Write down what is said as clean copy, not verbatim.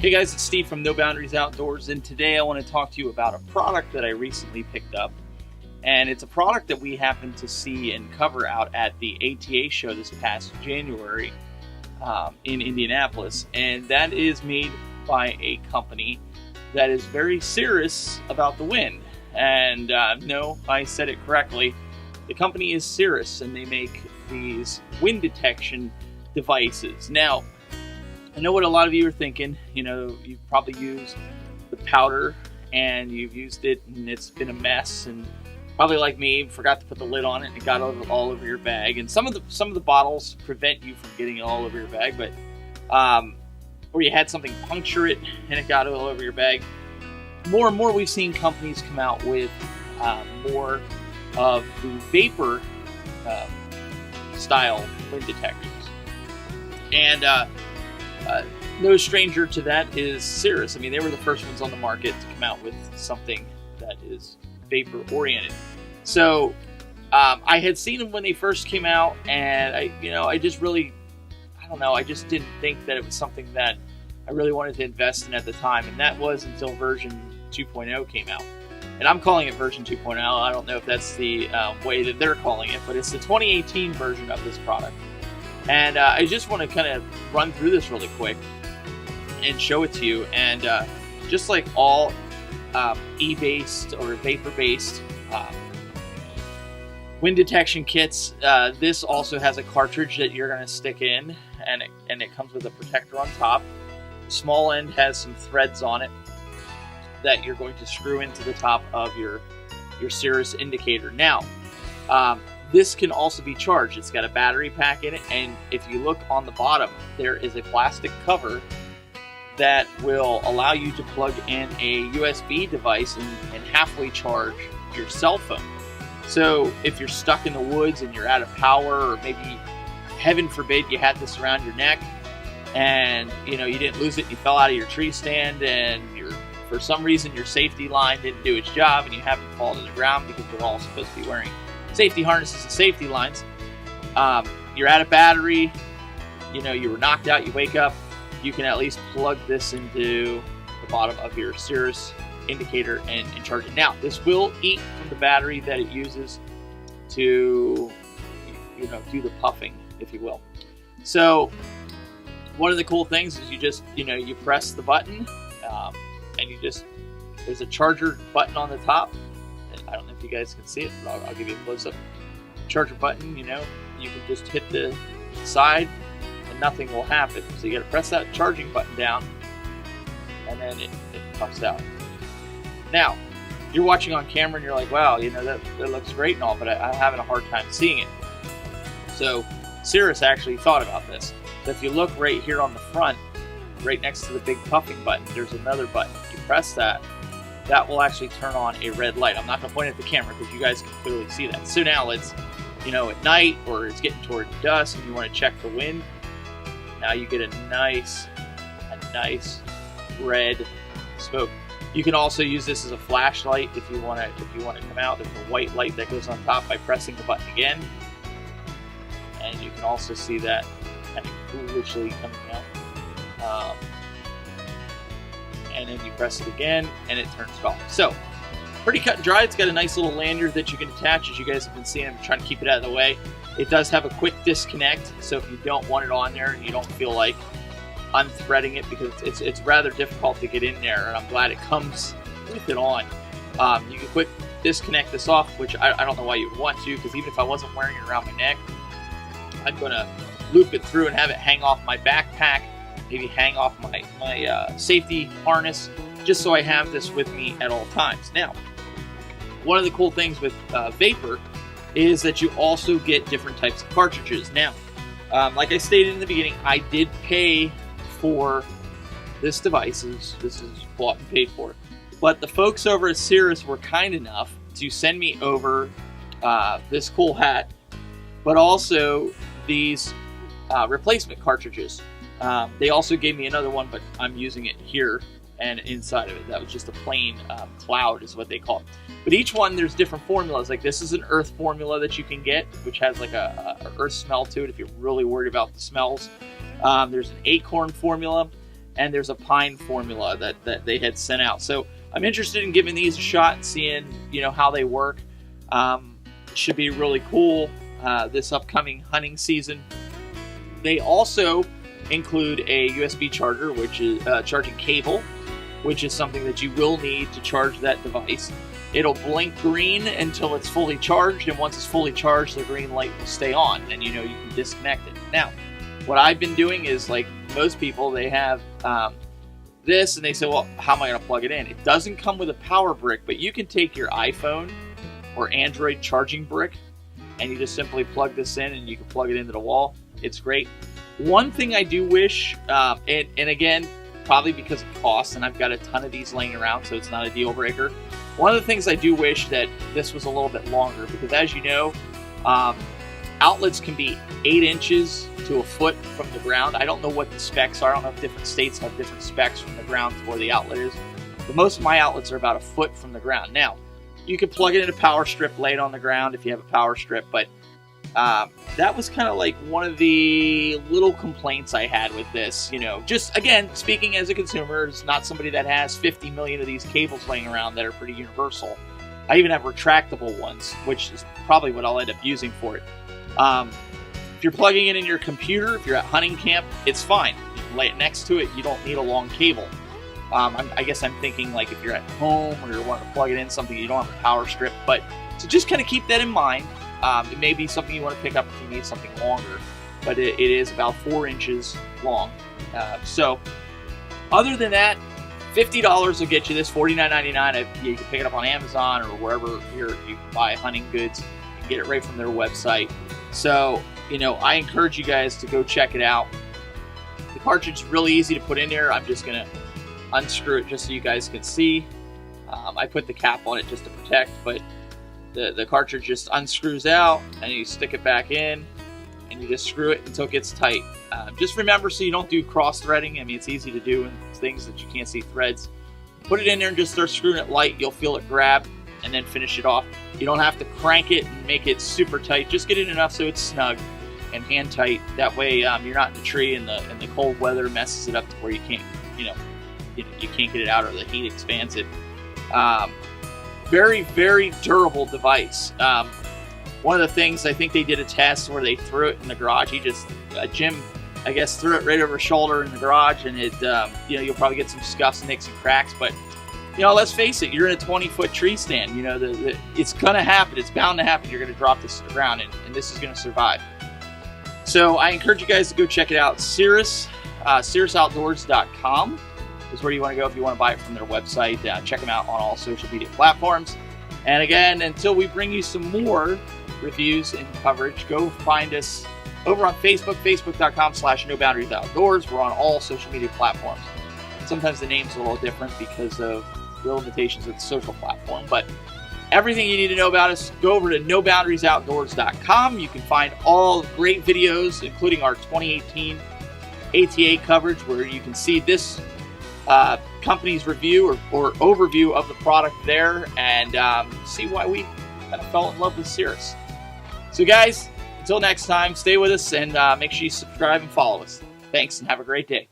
Hey guys, it's Steve from No Boundaries Outdoors, and today I want to talk to you about a product that I recently picked up. And it's a product that we happened to see and cover out at the ATA show this past January in Indianapolis. And that is made by a company that is very serious about the wind. And no, I said it correctly. The company is Cirrus, and they make these wind detection devices. Now, I know what a lot of you are thinking. You know, you've probably used the powder and you've used it and it's been a mess, and probably like me, forgot to put the lid on it and it got all over your bag. And some of the bottles prevent you from getting it all over your bag, but or you had something puncture it and it got all over your bag. More and more we've seen companies come out with more of the vapor style wind detectors. And no stranger to that is Cirrus. I mean, they were the first ones on the market to come out with something that is vapor oriented. So I had seen them when they first came out, and I just didn't think that it was something that I really wanted to invest in at the time. And that was until version 2.0 came out. And I'm calling it version 2.0. I don't know if that's the way that they're calling it, but it's the 2018 version of this product. And I just want to kind of run through this really quick and show it to you. And just like all E-based or vapor-based wind detection kits, this also has a cartridge that you're going to stick in, and it comes with a protector on top. The small end has some threads on it that you're going to screw into the top of your Cirrus indicator. Now, this can also be charged. It's got a battery pack in it, and if you look on the bottom, there is a plastic cover that will allow you to plug in a USB device and halfway charge your cell phone. So if you're stuck in the woods and you're out of power, or maybe, heaven forbid, you had this around your neck and you didn't lose it, you fell out of your tree stand, and for some reason your safety line didn't do its job and you haven't fallen to the ground, because we're all supposed to be wearing safety harnesses and safety lines. You're out of battery, you were knocked out, you wake up, you can at least plug this into the bottom of your Cirrus indicator and charge it. Now, this will eat from the battery that it uses to do the puffing, if you will. So one of the cool things is you press the button, and there's a charger button on the top. I don't know if you guys can see it, but I'll give you a close-up. Charger button, you can just hit the side and nothing will happen. So you got to press that charging button down, and then it puffs out. Now, you're watching on camera and you're like, wow, that looks great and all, but I'm having a hard time seeing it. So Cirrus actually thought about this. So if you look right here on the front, right next to the big puffing button, there's another button. You press that will actually turn on a red light. I'm not going to point at the camera because you guys can clearly see that. So now it's, at night, or it's getting toward dusk and you want to check the wind. Now you get a nice red smoke. You can also use this as a flashlight if you want to come out. There's a white light that goes on top by pressing the button again. And you can also see that kind of foolishly coming out. And then you press it again and it turns off. So pretty cut and dry. It's got a nice little lanyard that you can attach, as you guys have been seeing. I'm trying to keep it out of the way. It does have a quick disconnect, so if you don't want it on there and you don't feel like unthreading it, because it's rather difficult to get in there, and I'm glad it comes with it on. You can quick disconnect this off, which I don't know why you would want to, because even if I wasn't wearing it around my neck, I'm going to loop it through and have it hang off my backpack, maybe hang off my safety harness, just so I have this with me at all times. Now, one of the cool things with vapor is that you also get different types of cartridges. Now, like I stated in the beginning, I did pay for this device. This is bought and paid for. But the folks over at Cirrus were kind enough to send me over this cool hat, but also these replacement cartridges. They also gave me another one, but I'm using it here and inside of it. That was just a plain cloud is what they call it. But each one, there's different formulas. Like this is an earth formula that you can get, which has like a earth smell to it if you're really worried about the smells. There's an acorn formula. and there's a pine formula that they had sent out. So I'm interested in giving these a shot and seeing, you know, how they work. Should be really cool this upcoming hunting season. They also include a USB charger, which is charging cable, which is something that you will need to charge that device. It'll blink green until it's fully charged, and once it's fully charged, the green light will stay on, and you know you can disconnect it. Now, what I've been doing is, like most people, they have this, and they say, well, how am I going to plug it in? It doesn't come with a power brick, but you can take your iPhone or Android charging brick, and you just simply plug this in, and you can plug it into the wall. It's great. One thing I do wish, and again, probably because of cost, and I've got a ton of these laying around, so it's not a deal breaker. One of the things I do wish that this was a little bit longer, because as you know, outlets can be 8 inches to a foot from the ground. I don't know what the specs are. I don't know if different states have different specs from the ground to where the outlet is, but most of my outlets are about a foot from the ground. Now, you can plug it in a power strip, lay it on the ground if you have a power strip, but that was kind of like one of the little complaints I had with this. You know, just again, speaking as a consumer, it's not somebody that has 50 million of these cables laying around that are pretty universal. I even have retractable ones, which is probably what I'll end up using for it. If you're plugging it in your computer, if you're at hunting camp, it's fine. You can lay it next to it. You don't need a long cable. I guess I'm thinking like if you're at home or you're wanting to plug it in something, you don't have a power strip. But so just kind of keep that in mind. It may be something you want to pick up if you need something longer, but it is about 4 inches long. So other than that, $50 will get you this, $49.99. You can pick it up on Amazon or wherever you can buy hunting goods and get it right from their website. So, you know, I encourage you guys to go check it out. The cartridge is really easy to put in there. I'm just going to unscrew it just so you guys can see. I put the cap on it just to protect, but the cartridge just unscrews out, and you stick it back in, and you just screw it until it gets tight. Just remember, so you don't do cross-threading. I mean, it's easy to do in things that you can't see threads. Put it in there and just start screwing it light. You'll feel it grab, and then finish it off. You don't have to crank it and make it super tight. Just get it enough so it's snug and hand tight. That way, you're not in the tree, and the cold weather messes it up to where you can't, you can't get it out, or the heat expands it. Very, very durable device. One of the things, I think they did a test where they threw it in the garage. Jim, I guess, threw it right over his shoulder in the garage, and it, you'll probably get some scuffs, nicks, and cracks. But, let's face it, you're in a 20-foot tree stand. It's going to happen. It's bound to happen. You're going to drop this to the ground, and this is going to survive. So I encourage you guys to go check it out. CirrusOutdoors.com is where you want to go if you want to buy it from their website. Check them out on all social media platforms. And again, until we bring you some more reviews and coverage, go find us over on Facebook, facebook.com/NoBoundariesOutdoors. We're on all social media platforms. Sometimes the name's a little different because of the limitations of the social platform. But everything you need to know about us, go over to NoBoundariesOutdoors.com. You can find all great videos, including our 2018 ATA coverage, where you can see this company's review or overview of the product there, and see why we kind of fell in love with Cirrus. So guys, until next time, stay with us, and make sure you subscribe and follow us. Thanks, and have a great day.